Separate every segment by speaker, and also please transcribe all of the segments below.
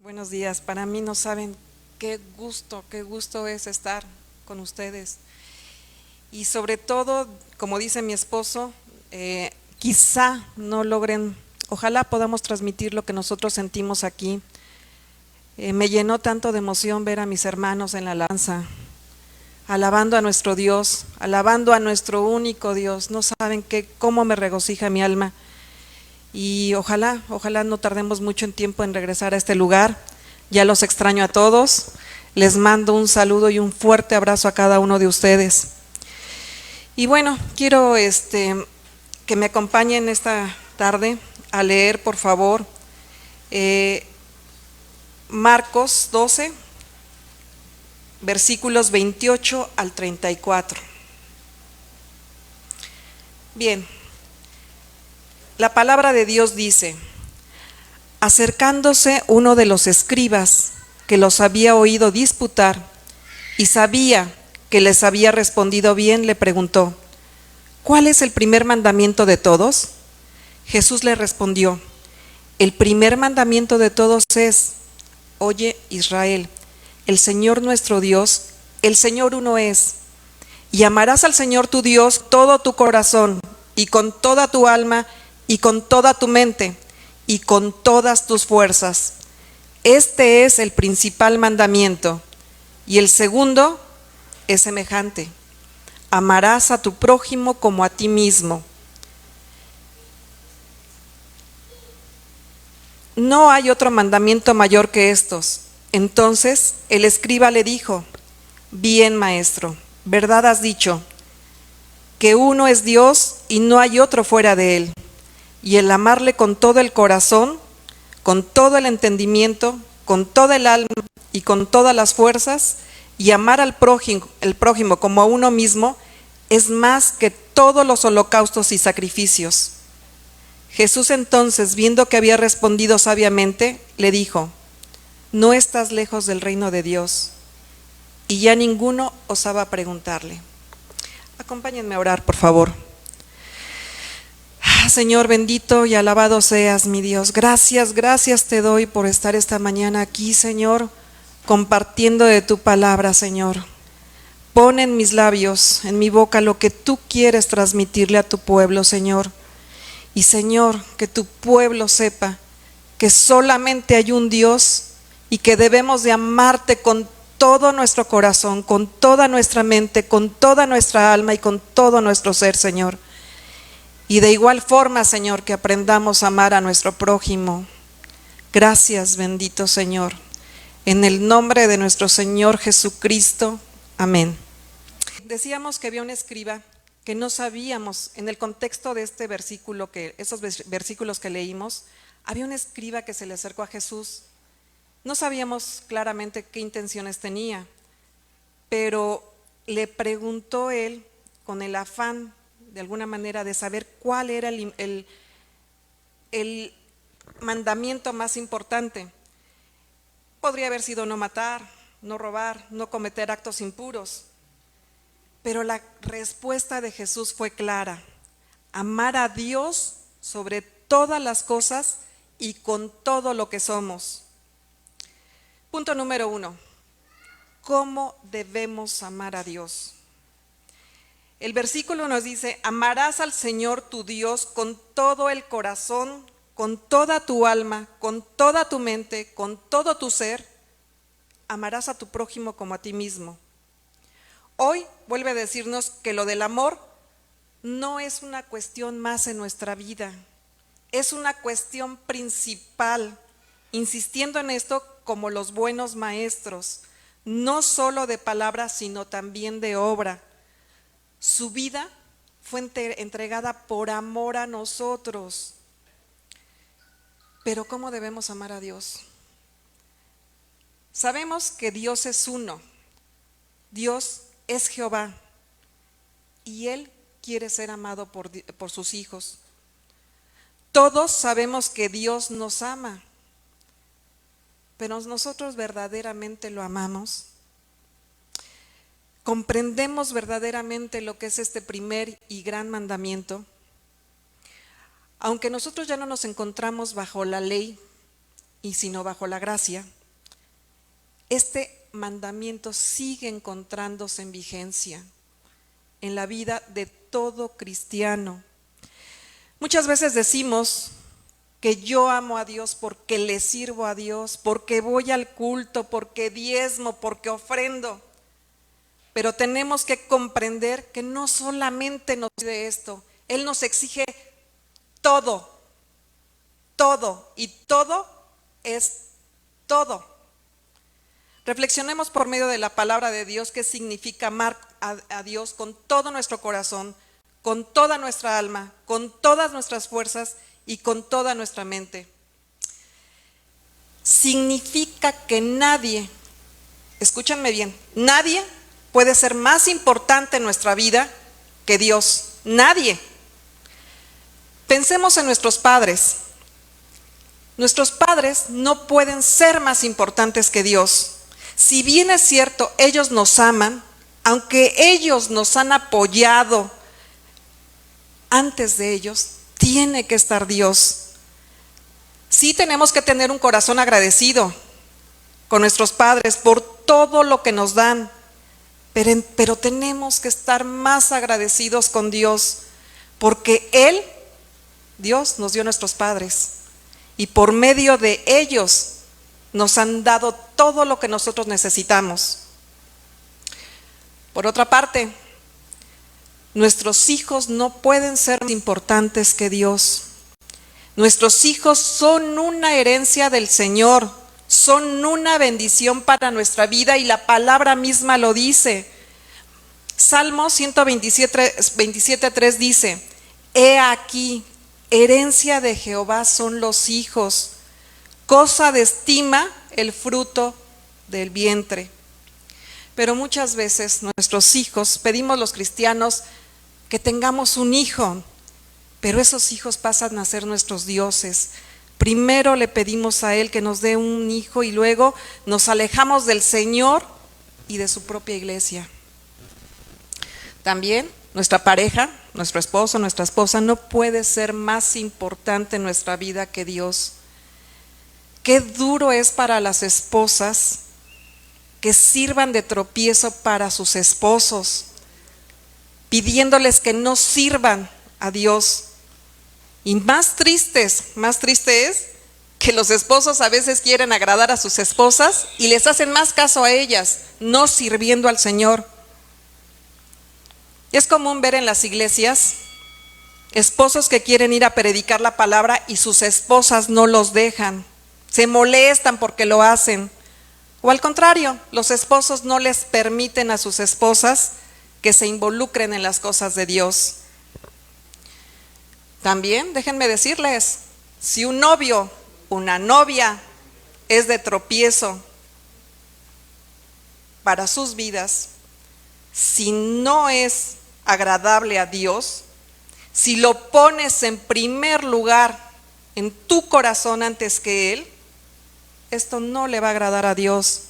Speaker 1: Buenos días. Para mí no saben qué gusto es estar con ustedes. Y sobre todo, como dice mi esposo, quizá no logren, ojalá podamos transmitir lo que nosotros sentimos aquí. Me llenó tanto de emoción ver a mis hermanos en la alabanza, alabando a nuestro Dios, alabando a nuestro único Dios. No saben cómo me regocija mi alma. Y ojalá no tardemos mucho en tiempo en regresar a este lugar. Ya los extraño a todos. Les mando un saludo y un fuerte abrazo a cada uno de ustedes. Y bueno, quiero que me acompañen esta tarde a leer, por favor, Marcos 12, versículos 28 al 34. Bien, la palabra de Dios dice: acercándose uno de los escribas que los había oído disputar y sabía que les había respondido bien, le preguntó: ¿cuál es el primer mandamiento de todos? Jesús le respondió: el primer mandamiento de todos es: oye, Israel, el Señor nuestro Dios, el Señor uno es, y amarás al Señor tu Dios todo tu corazón y con toda tu alma y con toda tu mente y con todas tus fuerzas. Este es el principal mandamiento. Y el segundo es semejante: amarás a tu prójimo como a ti mismo. No hay otro mandamiento mayor que estos. Entonces el escriba le dijo: bien, maestro, verdad has dicho, que uno es Dios y no hay otro fuera de él, y el amarle con todo el corazón, con todo el entendimiento, con toda el alma y con todas las fuerzas, y amar al prójimo como a uno mismo, es más que todos los holocaustos y sacrificios. Jesús entonces, viendo que había respondido sabiamente, le dijo: no estás lejos del reino de Dios. Y ya ninguno osaba preguntarle. Acompáñenme a orar, por favor. Señor, bendito y alabado seas, mi Dios. Gracias te doy por estar esta mañana aquí, Señor, compartiendo de tu palabra, Señor. Pon en mis labios, en mi boca, lo que tú quieres transmitirle a tu pueblo, Señor. Y, Señor, que tu pueblo sepa que solamente hay un Dios y que debemos de amarte con todo nuestro corazón, con toda nuestra mente, con toda nuestra alma y con todo nuestro ser, Señor. Y de igual forma, Señor, que aprendamos a amar a nuestro prójimo. Gracias, bendito Señor. En el nombre de nuestro Señor Jesucristo. Amén. Decíamos que había un escriba que no sabíamos, en el contexto de este versículo, esos versículos que leímos, había un escriba que se le acercó a Jesús. No sabíamos claramente qué intenciones tenía, pero le preguntó él con el afán, de alguna manera, de saber cuál era el mandamiento más importante. Podría haber sido no matar, no robar, no cometer actos impuros. Pero la respuesta de Jesús fue clara: amar a Dios sobre todas las cosas y con todo lo que somos. Punto número 1. ¿Cómo debemos amar a Dios? El versículo nos dice: amarás al Señor tu Dios con todo el corazón, con toda tu alma, con toda tu mente, con todo tu ser. Amarás a tu prójimo como a ti mismo. Hoy vuelve a decirnos que lo del amor no es una cuestión más en nuestra vida, es una cuestión principal, insistiendo en esto como los buenos maestros, no solo de palabras, sino también de obra. Su vida fue entregada por amor a nosotros. Pero ¿cómo debemos amar a Dios? Sabemos que Dios es uno. Dios es Jehová y Él quiere ser amado por sus hijos. Todos sabemos que Dios nos ama, pero ¿nosotros verdaderamente lo amamos? ¿Comprendemos verdaderamente lo que es este primer y gran mandamiento? Aunque nosotros ya no nos encontramos bajo la ley, y sino bajo la gracia, este mandamiento sigue encontrándose en vigencia en la vida de todo cristiano. Muchas veces decimos que yo amo a Dios porque le sirvo a Dios, porque voy al culto, porque diezmo, porque ofrendo. Pero tenemos que comprender que no solamente nos pide esto, Él nos exige todo, todo, y todo es todo. Reflexionemos por medio de la palabra de Dios qué significa amar a Dios con todo nuestro corazón, con toda nuestra alma, con todas nuestras fuerzas y con toda nuestra mente. Significa que nadie, escúchanme bien, nadie puede ser más importante en nuestra vida que Dios. Nadie. Pensemos en nuestros padres. Nuestros padres no pueden ser más importantes que Dios. Si bien es cierto, ellos nos aman, aunque ellos nos han apoyado, antes de ellos tiene que estar Dios. Sí tenemos que tener un corazón agradecido con nuestros padres por todo lo que nos dan, pero tenemos que estar más agradecidos con Dios, porque Él, Dios, nos dio a nuestros padres y por medio de ellos nos han dado todo lo que nosotros necesitamos. Por otra parte, nuestros hijos no pueden ser más importantes que Dios. Nuestros hijos son una herencia del Señor, son una bendición para nuestra vida y la palabra misma lo dice. Salmo 127:3 dice: He aquí, herencia de Jehová son los hijos, cosa de estima el fruto del vientre. Pero muchas veces nuestros hijos, pedimos los cristianos que tengamos un hijo, pero esos hijos pasan a ser nuestros dioses. Primero le pedimos a Él que nos dé un hijo y luego nos alejamos del Señor y de su propia iglesia. También nuestra pareja, nuestro esposo, nuestra esposa no puede ser más importante en nuestra vida que Dios. Qué duro es para las esposas que sirvan de tropiezo para sus esposos, pidiéndoles que no sirvan a Dios. Y más triste es que los esposos a veces quieren agradar a sus esposas y les hacen más caso a ellas, no sirviendo al Señor. Es común ver en las iglesias esposos que quieren ir a predicar la palabra y sus esposas no los dejan. Se molestan porque lo hacen. O al contrario, los esposos no les permiten a sus esposas que se involucren en las cosas de Dios. También, déjenme decirles, si un novio, una novia es de tropiezo para sus vidas, si no es agradable a Dios, si lo pones en primer lugar en tu corazón antes que Él, esto no le va a agradar a Dios,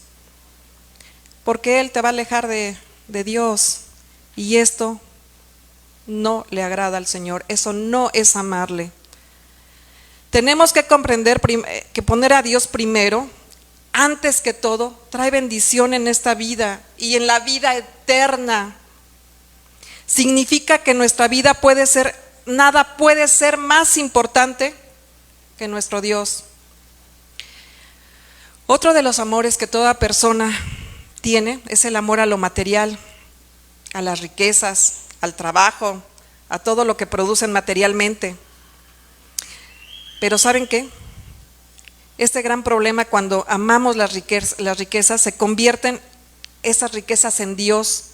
Speaker 1: porque Él te va a alejar de Dios y esto no le agrada al Señor, eso no es amarle. Tenemos que comprender que poner a Dios primero, antes que todo, trae bendición en esta vida y en la vida eterna. Significa que nuestra vida nada puede ser más importante que nuestro Dios. Otro de los amores que toda persona tiene es el amor a lo material, a las riquezas, al trabajo, a todo lo que producen materialmente. Pero ¿saben qué? Este gran problema cuando amamos las riquezas, se convierten esas riquezas en Dios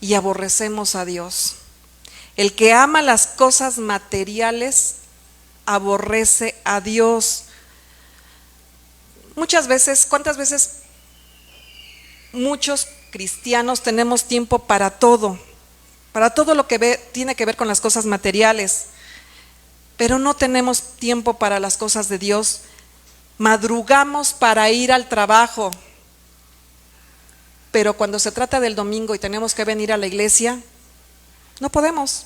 Speaker 1: y aborrecemos a Dios. El que ama las cosas materiales aborrece a Dios. ¿Cuántas veces muchos cristianos tenemos tiempo para todo lo que tiene que ver con las cosas materiales, pero no tenemos tiempo para las cosas de Dios? Madrugamos para ir al trabajo, pero cuando se trata del domingo y tenemos que venir a la iglesia, no podemos.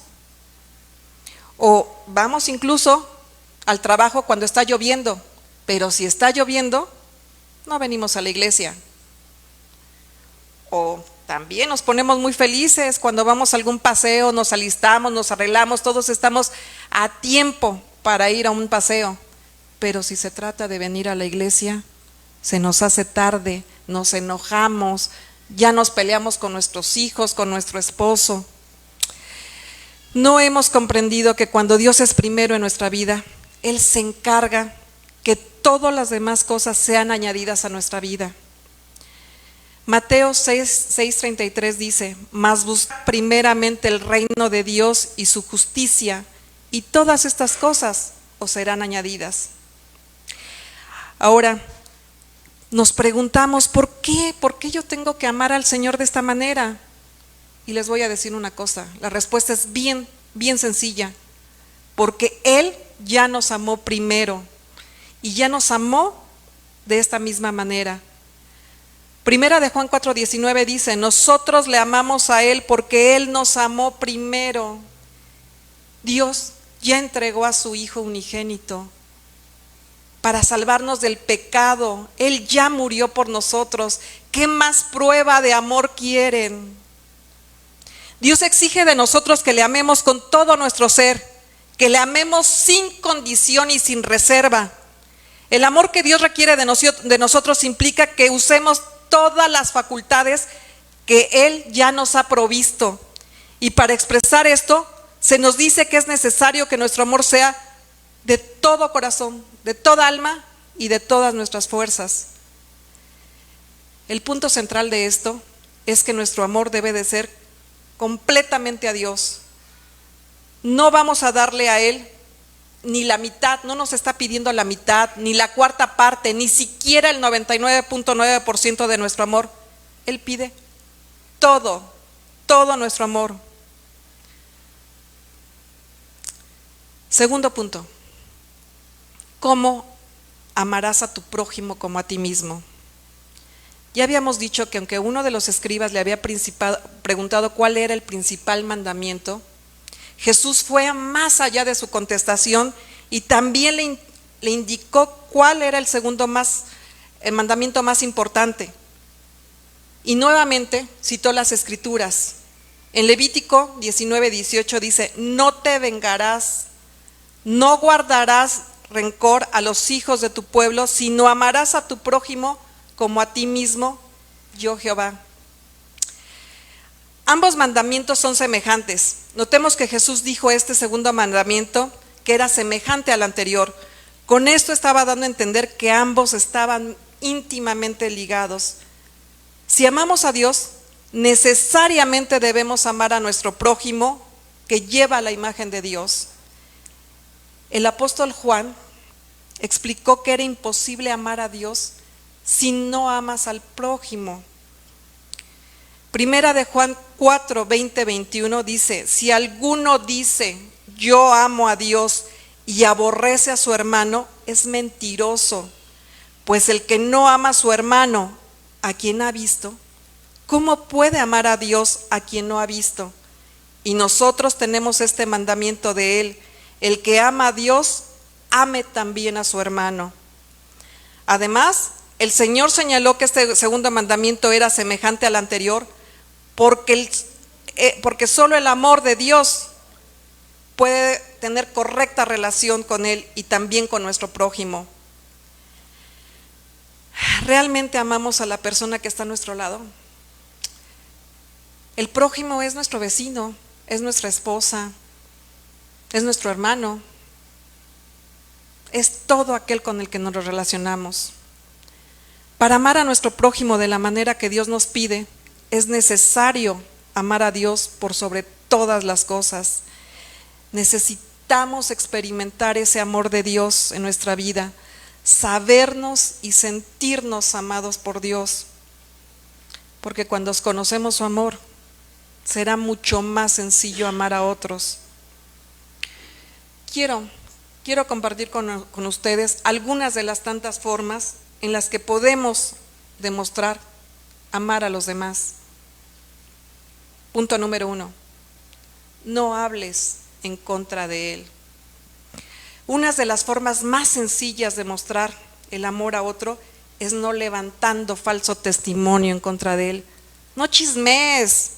Speaker 1: O vamos incluso al trabajo cuando está lloviendo, pero si está lloviendo, no venimos a la iglesia. O también nos ponemos muy felices cuando vamos a algún paseo, nos alistamos, nos arreglamos, todos estamos a tiempo para ir a un paseo. Pero si se trata de venir a la iglesia, se nos hace tarde, nos enojamos, ya nos peleamos con nuestros hijos, con nuestro esposo. No hemos comprendido que cuando Dios es primero en nuestra vida, Él se encarga que todas las demás cosas sean añadidas a nuestra vida. Mateo 6:33 dice: mas buscad primeramente el reino de Dios y su justicia, y todas estas cosas os serán añadidas. Ahora, nos preguntamos, ¿por qué? ¿Por qué yo tengo que amar al Señor de esta manera? Y les voy a decir una cosa, la respuesta es bien sencilla, porque Él ya nos amó primero, y ya nos amó de esta misma manera. Primera de Juan 4:19 dice: nosotros le amamos a Él porque Él nos amó primero. Dios ya entregó a su Hijo unigénito para salvarnos del pecado. Él ya murió por nosotros. ¿Qué más prueba de amor quieren? Dios exige de nosotros que le amemos con todo nuestro ser, que le amemos sin condición y sin reserva. El amor que Dios requiere de nosotros implica que usemos todas las facultades que Él ya nos ha provisto. Y para expresar esto, se nos dice que es necesario que nuestro amor sea de todo corazón, de toda alma y de todas nuestras fuerzas. El punto central de esto es que nuestro amor debe de ser completamente a Dios. No vamos a darle a Él ni la mitad, no nos está pidiendo la mitad, ni la cuarta parte, ni siquiera el 99.9% de nuestro amor. Él pide todo nuestro amor. Segundo punto, ¿cómo amarás a tu prójimo como a ti mismo? Ya habíamos dicho que aunque uno de los escribas le había preguntado cuál era el principal mandamiento, Jesús fue más allá de su contestación y también le indicó cuál era el mandamiento más importante. Y nuevamente citó las Escrituras. En Levítico 19:18 dice: no te vengarás, no guardarás rencor a los hijos de tu pueblo, sino amarás a tu prójimo como a ti mismo, yo Jehová. Ambos mandamientos son semejantes. Notemos que Jesús dijo este segundo mandamiento que era semejante al anterior. Con esto estaba dando a entender que ambos estaban íntimamente ligados. Si amamos a Dios, necesariamente debemos amar a nuestro prójimo que lleva la imagen de Dios. El apóstol Juan explicó que era imposible amar a Dios si no amas al prójimo. Primera de Juan 4:20-21 dice: si alguno dice yo amo a Dios y aborrece a su hermano, es mentiroso, pues el que no ama a su hermano, a quien ha visto, ¿cómo puede amar a Dios a quien no ha visto? Y nosotros tenemos este mandamiento de Él: el que ama a Dios, ame también a su hermano. Además, el Señor señaló que este segundo mandamiento era semejante al anterior, porque solo el amor de Dios puede tener correcta relación con Él y también con nuestro prójimo. ¿Realmente amamos a la persona que está a nuestro lado? El prójimo es nuestro vecino, es nuestra esposa, es nuestro hermano, es todo aquel con el que nos relacionamos. Para amar a nuestro prójimo de la manera que Dios nos pide, es necesario amar a Dios por sobre todas las cosas. Necesitamos experimentar ese amor de Dios en nuestra vida, sabernos y sentirnos amados por Dios, porque cuando conocemos su amor, será mucho más sencillo amar a otros. Quiero compartir con ustedes algunas de las tantas formas en las que podemos demostrar amar a los demás. Punto número 1. No hables en contra de él. Una de las formas más sencillas de mostrar el amor a otro es no levantando falso testimonio en contra de él. No chismes,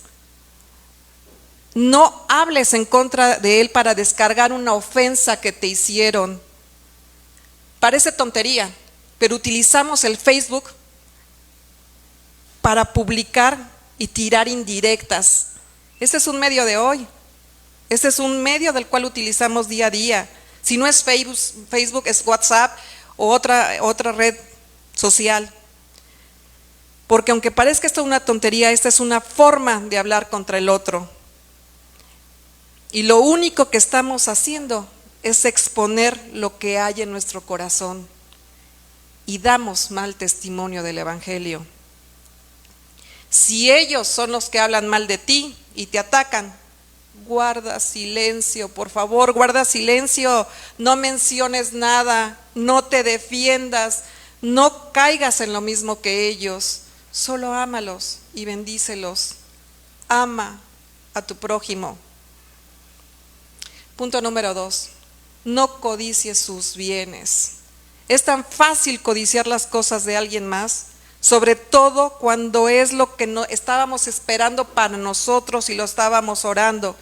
Speaker 1: no hables en contra de él para descargar una ofensa que te hicieron. Parece tontería, pero utilizamos el Facebook para publicar y tirar indirectas. Ese es un medio de hoy. Ese es un medio del cual utilizamos día a día. Si no es Facebook es WhatsApp o otra red social. Porque aunque parezca esto una tontería, esta es una forma de hablar contra el otro. Y lo único que estamos haciendo es exponer lo que hay en nuestro corazón. Y damos mal testimonio del Evangelio. Si ellos son los que hablan mal de ti y te atacan, guarda silencio, por favor, guarda silencio, no menciones nada, no te defiendas, no caigas en lo mismo que ellos, solo ámalos y bendícelos. Ama a tu prójimo. Punto número 2, no codicies sus bienes. Es tan fácil codiciar las cosas de alguien más, sobre todo cuando es lo que no estábamos esperando para nosotros y lo estábamos orando.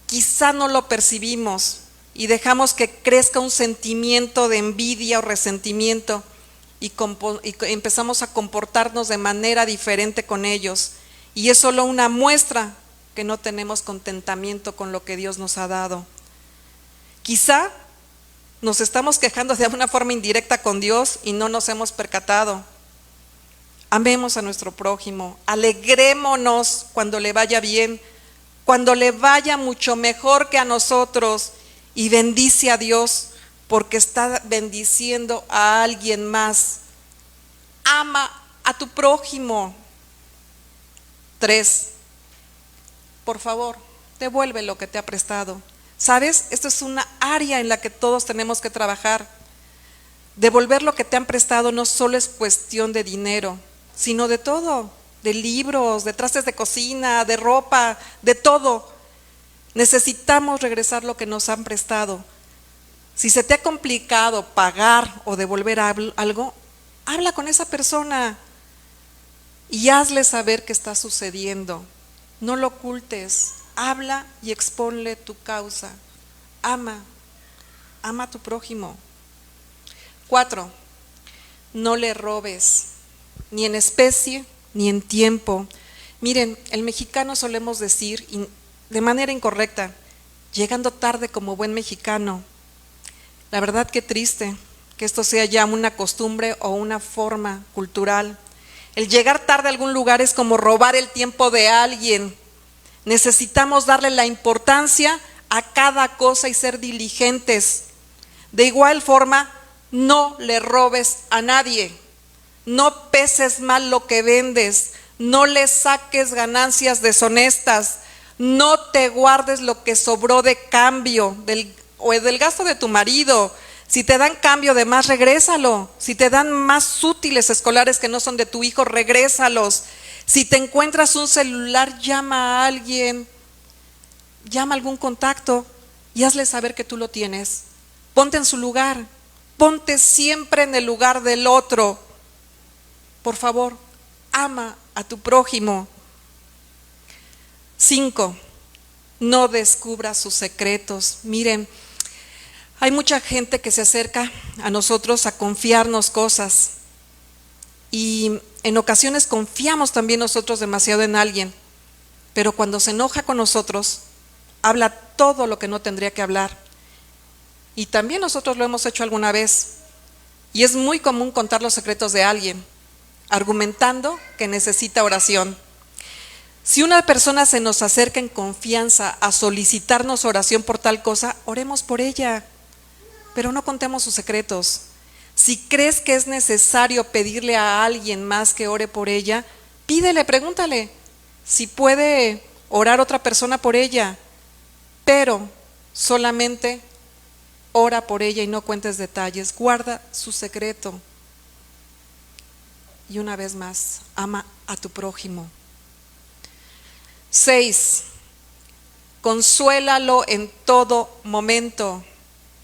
Speaker 1: Quizá no lo percibimos y dejamos que crezca un sentimiento de envidia o resentimiento y empezamos a comportarnos de manera diferente con ellos. Y es solo una muestra que no tenemos contentamiento con lo que Dios nos ha dado. Quizá nos estamos quejando de una forma indirecta con Dios y no nos hemos percatado. Amemos a nuestro prójimo, alegrémonos cuando le vaya bien, cuando le vaya mucho mejor que a nosotros, y bendice a Dios porque está bendiciendo a alguien más. Ama a tu prójimo. 3, por favor, devuelve lo que te ha prestado. ¿Sabes? Esto es una área en la que todos tenemos que trabajar. Devolver lo que te han prestado no solo es cuestión de dinero, sino de todo, de libros, de trastes de cocina, de ropa, de todo. Necesitamos regresar lo que nos han prestado. Si se te ha complicado pagar o devolver algo, habla con esa persona y hazle saber qué está sucediendo. No lo ocultes, habla y exponle tu causa. Ama a tu prójimo. 4, no le robes, ni en especie, ni en tiempo. Miren, el mexicano solemos decir de manera incorrecta, llegando tarde como buen mexicano. La verdad que triste que esto sea ya una costumbre o una forma cultural. El llegar tarde a algún lugar es como robar el tiempo de alguien. Necesitamos darle la importancia a cada cosa y ser diligentes. De igual forma, no le robes a nadie. No peses mal lo que vendes, no le saques ganancias deshonestas, no te guardes lo que sobró de cambio o del gasto de tu marido. Si te dan cambio de más, regrésalo. Si te dan más útiles escolares que no son de tu hijo, regrésalos. Si te encuentras un celular, llama a alguien, llama a algún contacto y hazle saber que tú lo tienes. Ponte en su lugar, ponte siempre en el lugar del otro. Por favor, ama a tu prójimo. 5, no descubras sus secretos. Miren, hay mucha gente que se acerca a nosotros a confiarnos cosas y en ocasiones confiamos también nosotros demasiado en alguien, pero cuando se enoja con nosotros, habla todo lo que no tendría que hablar. Y también nosotros lo hemos hecho alguna vez y es muy común contar los secretos de alguien, argumentando que necesita oración. Si una persona se nos acerca en confianza a solicitarnos oración por tal cosa, oremos por ella, pero no contemos sus secretos. Si crees que es necesario pedirle a alguien más que ore por ella, pídele, pregúntale si puede orar otra persona por ella, pero solamente ora por ella y no cuentes detalles, guarda su secreto. Y una vez más, ama a tu prójimo. 6, consuélalo en todo momento.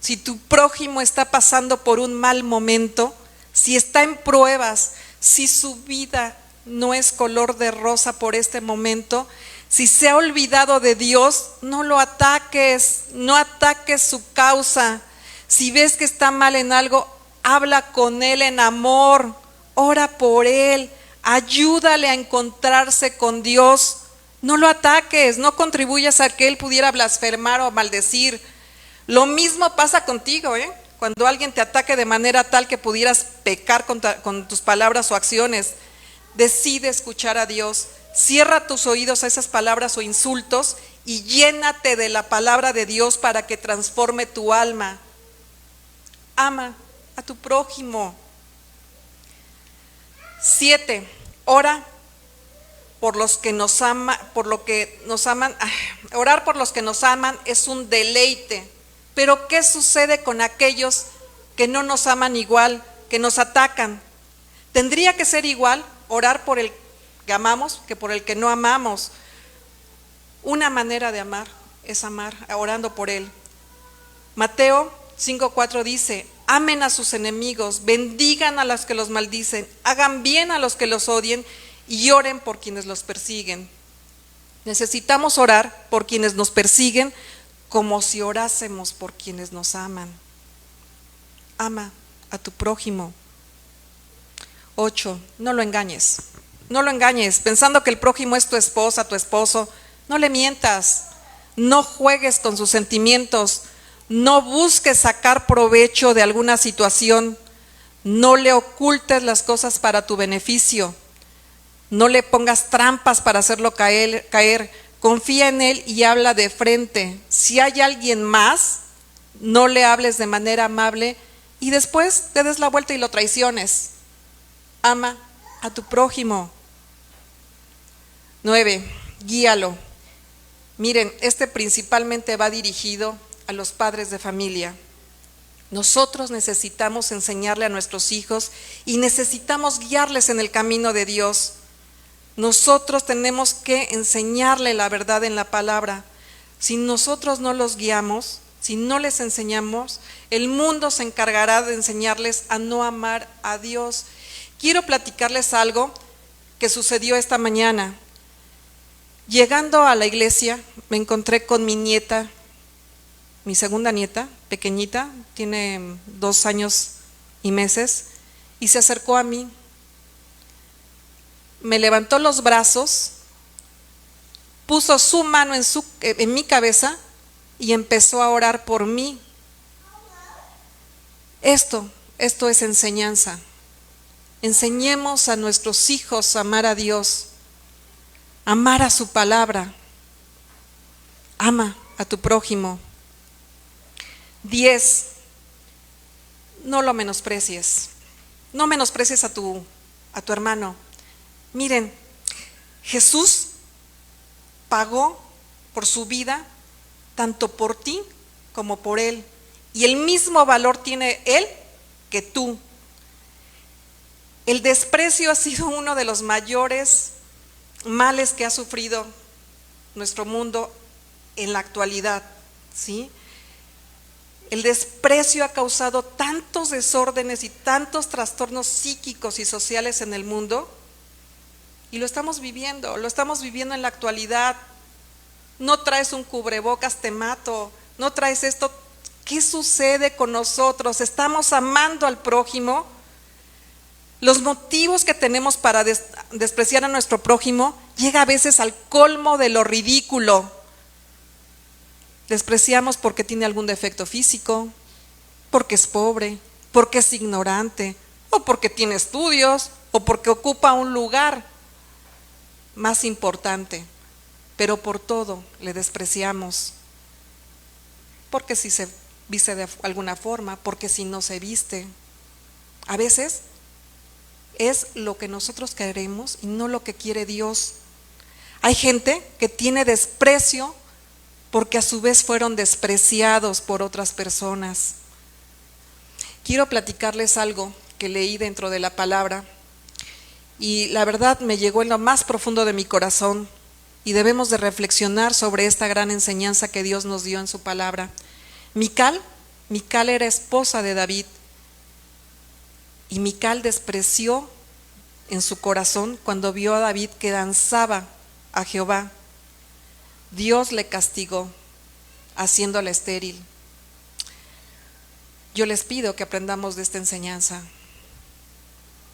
Speaker 1: Si tu prójimo está pasando por un mal momento, si está en pruebas, si su vida no es color de rosa por este momento, si se ha olvidado de Dios, no lo ataques, no ataques su causa. Si ves que está mal en algo, habla con Él en amor, ora por Él, ayúdale a encontrarse con Dios. No lo ataques, no contribuyas a que Él pudiera blasfemar o maldecir. Lo mismo pasa contigo, cuando alguien te ataque de manera tal que pudieras pecar con tus palabras o acciones. Decide escuchar a Dios, cierra tus oídos a esas palabras o insultos y llénate de la palabra de Dios para que transforme tu alma. Ama a tu prójimo. 7. Ora por los que nos aman, orar por los que nos aman es un deleite. Pero ¿qué sucede con aquellos que no nos aman igual, que nos atacan? ¿Tendría que ser igual orar por el que amamos que por el que no amamos? Una manera de amar es amar orando por él. Mateo 5:4 dice: amen a sus enemigos, bendigan a los que los maldicen, hagan bien a los que los odien y oren por quienes los persiguen. Necesitamos orar por quienes nos persiguen como si orásemos por quienes nos aman. Ama a tu prójimo. 8. No lo engañes. No lo engañes pensando que el prójimo es tu esposa, tu esposo. No le mientas. No juegues con sus sentimientos. No busques sacar provecho de alguna situación. No le ocultes las cosas para tu beneficio. No le pongas trampas para hacerlo caer. Confía en él y habla de frente. Si hay alguien más, no le hables de manera amable y después te des la vuelta y lo traiciones. Ama a tu prójimo. 9. Guíalo. Miren, principalmente va dirigido a los padres de familia. Nosotros necesitamos enseñarle a nuestros hijos y necesitamos guiarles en el camino de Dios. Nosotros tenemos que enseñarle la verdad en la palabra. Si nosotros no los guiamos, si no les enseñamos, el mundo se encargará de enseñarles a no amar a Dios. Quiero platicarles algo que sucedió esta mañana. Llegando a la iglesia, me encontré con mi nieta, mi segunda nieta, pequeñita, tiene 2 años y meses, y se acercó a mí. Me levantó los brazos, puso su mano en mi cabeza y empezó a orar por mí. Esto es enseñanza. Enseñemos a nuestros hijos a amar a Dios, amar a su palabra. Ama a tu prójimo. 10. No lo menosprecies. No menosprecies a tu hermano. Miren, Jesús pagó por su vida tanto por ti como por él. Y el mismo valor tiene él que tú. El desprecio ha sido uno de los mayores males que ha sufrido nuestro mundo en la actualidad, ¿sí? El desprecio ha causado tantos desórdenes y tantos trastornos psíquicos y sociales en el mundo. Y lo estamos viviendo en la actualidad. No traes un cubrebocas, te mato. No traes esto. ¿Qué sucede con nosotros? ¿Estamos amando al prójimo? Los motivos que tenemos para despreciar a nuestro prójimo llega a veces al colmo de lo ridículo. Despreciamos porque tiene algún defecto físico, porque es pobre, porque es ignorante, o porque tiene estudios, o porque ocupa un lugar más importante, pero por todo le despreciamos. Porque si se viste de alguna forma, porque si no se viste. A veces es lo que nosotros queremos y no lo que quiere Dios. Hay gente que tiene desprecio porque a su vez fueron despreciados por otras personas. Quiero platicarles algo que leí dentro de la palabra y la verdad me llegó en lo más profundo de mi corazón y debemos de reflexionar sobre esta gran enseñanza que Dios nos dio en su palabra. Mical era esposa de David Y Mical despreció en su corazón cuando vio a David que danzaba a Jehová. Dios le castigó, haciéndola estéril. Yo les pido que aprendamos de esta enseñanza.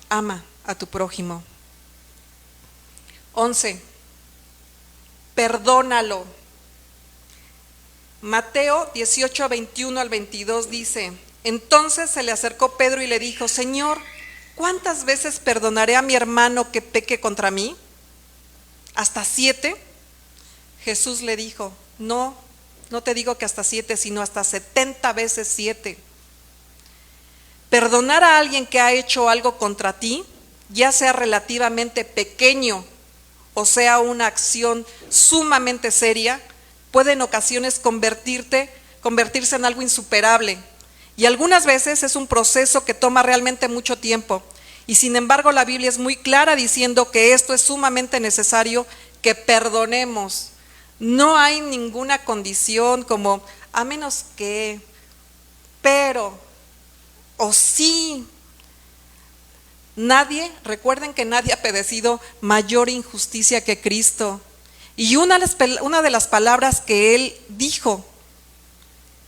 Speaker 1: Ama a tu prójimo. 11. Perdónalo. Mateo 18, 21 al 22 dice: entonces se le acercó Pedro y le dijo: Señor, ¿cuántas veces perdonaré a mi hermano que peque contra mí? ¿Hasta 7? Jesús le dijo: no te digo que hasta 7, sino hasta 70 veces 7. Perdonar a alguien que ha hecho algo contra ti, ya sea relativamente pequeño o sea una acción sumamente seria, puede en ocasiones convertirse en algo insuperable. Y algunas veces es un proceso que toma realmente mucho tiempo. Y sin embargo la Biblia es muy clara diciendo que esto es sumamente necesario, que perdonemos. No hay ninguna condición como a menos que, pero, o sí. Recuerden que nadie ha padecido mayor injusticia que Cristo. Y una de las palabras que Él dijo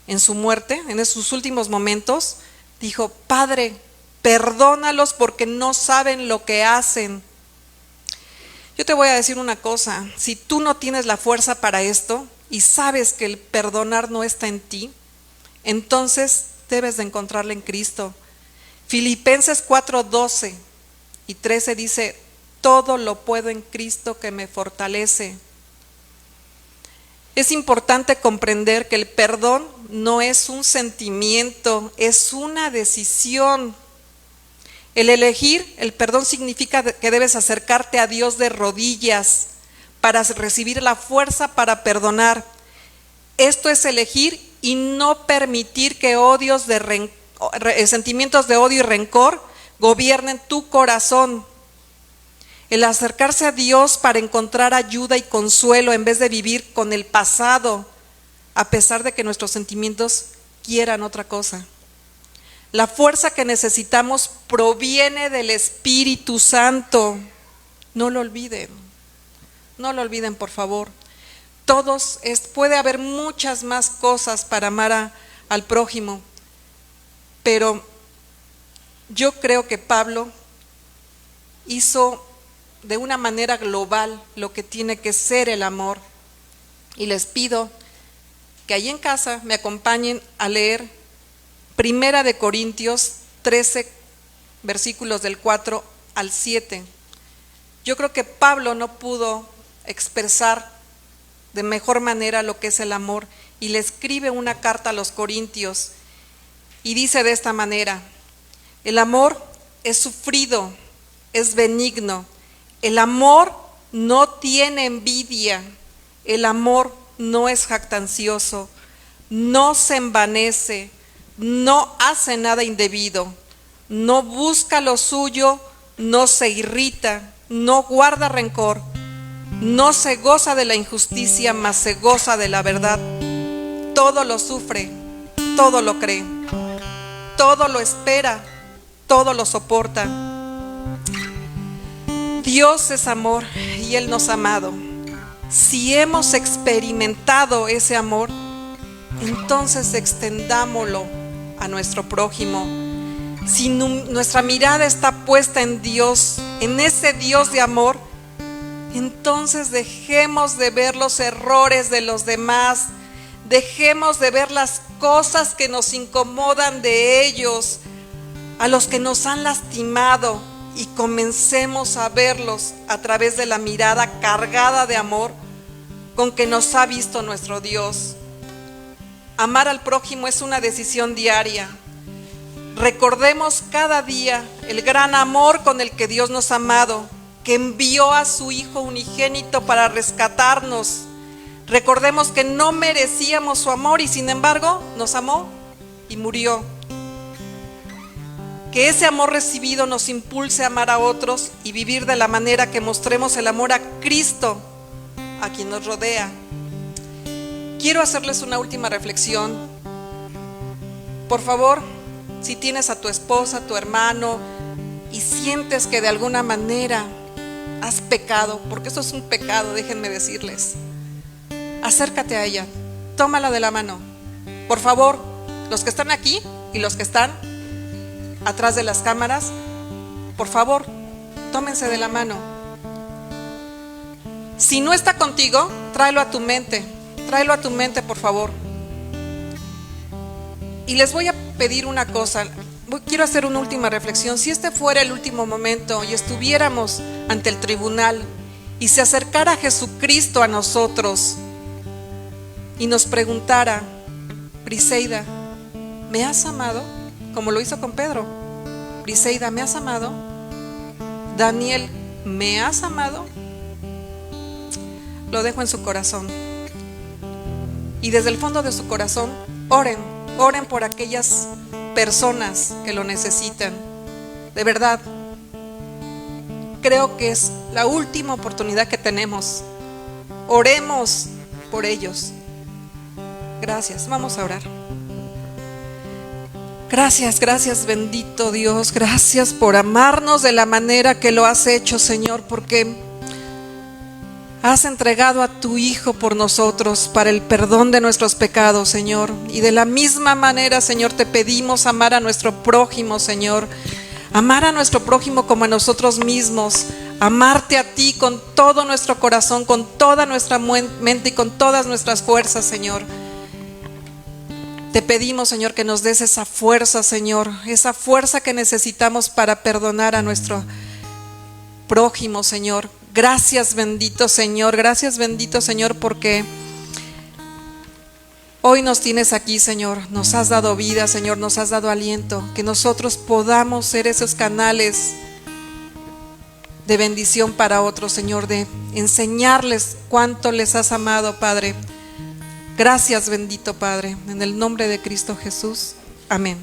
Speaker 1: en su muerte, en sus últimos momentos, dijo: Padre, perdónalos porque no saben lo que hacen. Yo te voy a decir una cosa: si tú no tienes la fuerza para esto y sabes que el perdonar no está en ti, entonces debes de encontrarla en Cristo. Filipenses 4, 12 y 13 dice: todo lo puedo en Cristo que me fortalece. Es importante comprender que el perdón no es un sentimiento, es una decisión. El elegir el perdón significa que debes acercarte a Dios de rodillas para recibir la fuerza para perdonar. Esto es elegir y no permitir que sentimientos de odio y rencor gobiernen tu corazón. El acercarse a Dios para encontrar ayuda y consuelo en vez de vivir con el pasado, a pesar de que nuestros sentimientos quieran otra cosa. La fuerza que necesitamos proviene del Espíritu Santo. No lo olviden, por favor. Puede haber muchas más cosas para amar al prójimo, pero yo creo que Pablo hizo de una manera global lo que tiene que ser el amor. Y les pido que ahí en casa me acompañen a leer 1 de Corintios 13, versículos del 4 al 7. Yo creo que Pablo no pudo expresar de mejor manera lo que es el amor, y le escribe una carta a los Corintios y dice de esta manera: el amor es sufrido, es benigno, el amor no tiene envidia, el amor no es jactancioso, no se envanece, no hace nada indebido, no busca lo suyo, no se irrita, no guarda rencor, no se goza de la injusticia, mas se goza de la verdad. Todo lo sufre, todo lo cree, todo lo espera, todo lo soporta. Dios es amor y Él nos ha amado. Si hemos experimentado ese amor, entonces extendámoslo a nuestro prójimo. Si nuestra mirada está puesta en Dios, en ese Dios de amor, entonces dejemos de ver los errores de los demás, dejemos de ver las cosas que nos incomodan de ellos, a los que nos han lastimado, y comencemos a verlos a través de la mirada cargada de amor con que nos ha visto nuestro Dios. Amar al prójimo es una decisión diaria. Recordemos cada día el gran amor con el que Dios nos ha amado, que envió a su Hijo unigénito para rescatarnos. Recordemos que no merecíamos su amor y sin embargo nos amó y murió. Que ese amor recibido nos impulse a amar a otros y vivir de la manera que mostremos el amor a Cristo a quien nos rodea. Quiero hacerles una última reflexión. Por favor, si tienes a tu esposa, a tu hermano, y sientes que de alguna manera has pecado, porque eso es un pecado, déjenme decirles, acércate a ella, tómala de la mano. Por favor, los que están aquí y los que están atrás de las cámaras, por favor, tómense de la mano. Si no está contigo, tráelo a tu mente, por favor. Y les voy a pedir una cosa, quiero hacer una última reflexión. Si este fuera el último momento y estuviéramos ante el tribunal y se acercara Jesucristo a nosotros y nos preguntara: Briseida, ¿me has amado? Como lo hizo con Pedro. Briseida, ¿me has amado? Daniel, ¿me has amado? Lo dejo en su corazón. Y desde el fondo de su corazón, oren por aquellas personas que lo necesitan. De verdad, creo que es la última oportunidad que tenemos. Oremos por ellos. Gracias, vamos a orar. Gracias, bendito Dios. Gracias por amarnos de la manera que lo has hecho, Señor, porque has entregado a tu Hijo por nosotros para el perdón de nuestros pecados, Señor. Y de la misma manera, Señor, te pedimos amar a nuestro prójimo, Señor. Amar a nuestro prójimo como a nosotros mismos. Amarte a ti con todo nuestro corazón, con toda nuestra mente y con todas nuestras fuerzas, Señor. Te pedimos, Señor, que nos des esa fuerza, Señor, esa fuerza que necesitamos para perdonar a nuestro prójimo, Señor. Gracias, bendito Señor, porque hoy nos tienes aquí, Señor. Nos has dado vida, Señor, nos has dado aliento. Que nosotros podamos ser esos canales de bendición para otros, Señor, de enseñarles cuánto les has amado, Padre. Gracias, bendito Padre, en el nombre de Cristo Jesús. Amén.